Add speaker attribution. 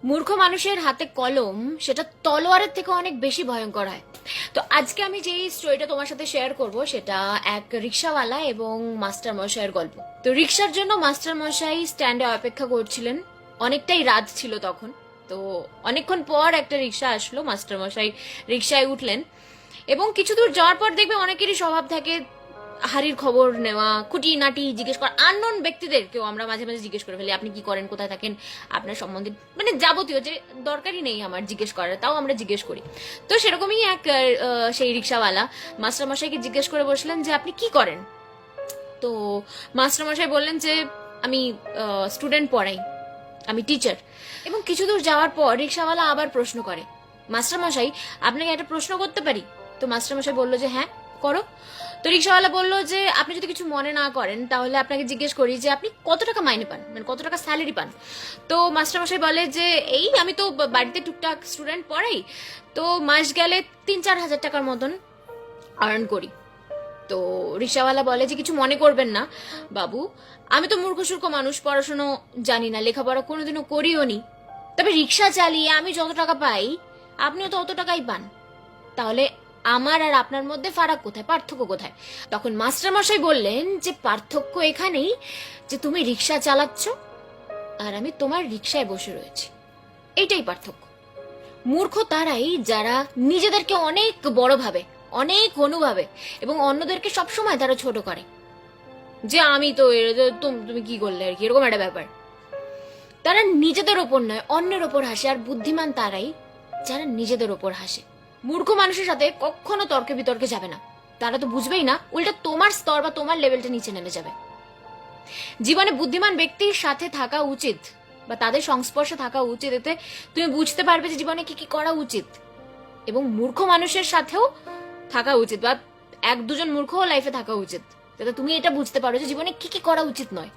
Speaker 1: মূর্খ মানুষের হাতে কলম সেটা তলোয়ারের থেকে অনেক বেশি ভয়ঙ্কর হয়। তো আজকে আমি যেই স্টোরিটা তোমার সাথে শেয়ার করব সেটা এক রিক্সাওয়ালা এবং মাস্টার মশাইয়ের গল্প। তো রিক্সার জন্য মাস্টার মশাই স্ট্যান্ডে অপেক্ষা করছিলেন। অনেকটাই রাত ছিল তখন। তো অনেকক্ষণ পর একটা রিক্সা আসলো, মাস্টার মশাই রিক্সায় উঠলেন এবং কিছু দূর যাওয়ার পর দেখবে অনেকেরই স্বভাব থাকে হারির খবর নেওয়া, খুঁটিনাটি জিজ্ঞেস করা। আননোন ব্যক্তিদেরকেও আমরা মাঝে মাঝে জিজ্ঞেস করে ফেলি, আপনি কি করেন, কোথায় থাকেন, আপনার সম্বন্ধে মানে যাবতীয় যে দরকারই নেই আমার জিজ্ঞেস করার, তাও আমরা জিজ্ঞেস করি। তো সেরকমই এক সেই রিক্সাওয়ালা মাস্টারমশাইকে জিজ্ঞেস করে বসলেন যে আপনি কি করেন। তো মাস্টারমশাই বললেন যে আমি স্টুডেন্ট পড়াই, আমি টিচার। এবং কিছু দূর যাওয়ার পর রিক্সাওয়ালা আবার প্রশ্ন করে, মাস্টারমশাই আপনাকে একটা প্রশ্ন করতে পারি? তো মাস্টারমশাই বললো যে হ্যাঁ করো। তো রিক্সাওয়ালা বললো যে আপনি যদি কিছু মনে না করেন তাহলে আপনাকে জিজ্ঞেস করি যে আপনি কত টাকা মাইনে পান, মানে কত টাকা স্যালারি পান। তো মাস্টারমশাই বলে যে এই আমি তো বাড়িতে টুকটাক স্টুডেন্ট পড়াই, তো মাস গেলে 3-4 হাজার টাকার মতন আর্ন করি। তো রিক্সাওয়ালা বলে যে কিছু মনে করবেন না বাবু, আমি তো মূর্খ সূর্খ মানুষ, পড়াশোনা জানি না, লেখাপড়া কোনোদিনও করিও নি, তবে রিক্সা চালিয়ে আমি যত টাকা পাই আপনিও তো অত টাকাই পান, তাহলে আমার আর আপনার মধ্যে ফারাক কোথায়, পার্থক্য কোথায়? তখন মাস্টার মশাই বললেন যে পার্থক্য এখানেই যে তুমি রিক্সা চালাচ্ছ আর আমি তোমার রিক্সায় বসে রয়েছি, এইটাই পার্থক্য। মূর্খ তারাই যারা নিজেদেরকে অনেক বড় ভাবে, অনেক অনুভাবে এবং অন্যদেরকে সবসময় তারা ছোট করে, যে আমি তো তুমি কি করলে আর কি, এরকম একটা ব্যাপার। তারা নিজেদের ওপর নয় অন্যের ওপর হাসে। আর বুদ্ধিমান তারাই যারা নিজেদের ওপর হাসে। মূর্খ মানুষের সাথে কখনো তর্কে বিতর্কে যাবে না, তারা তো বুঝবেই না, উল্টা তোমার স্তর বা তোমার লেভেলটা নিচে নেমে যাবে। জীবনে বুদ্ধিমান ব্যক্তির সাথে থাকা উচিত বা তাদের সংস্পর্শে থাকা উচিত, এতে তুমি বুঝতে পারবে যে জীবনে কি কি করা উচিত। এবং মূর্খ মানুষের সাথেও থাকা উচিত বা 1-2 জন মূর্খও লাইফে থাকা উচিত, যাতে তুমি এটা বুঝতে পারো যে জীবনে কি কি করা উচিত নয়।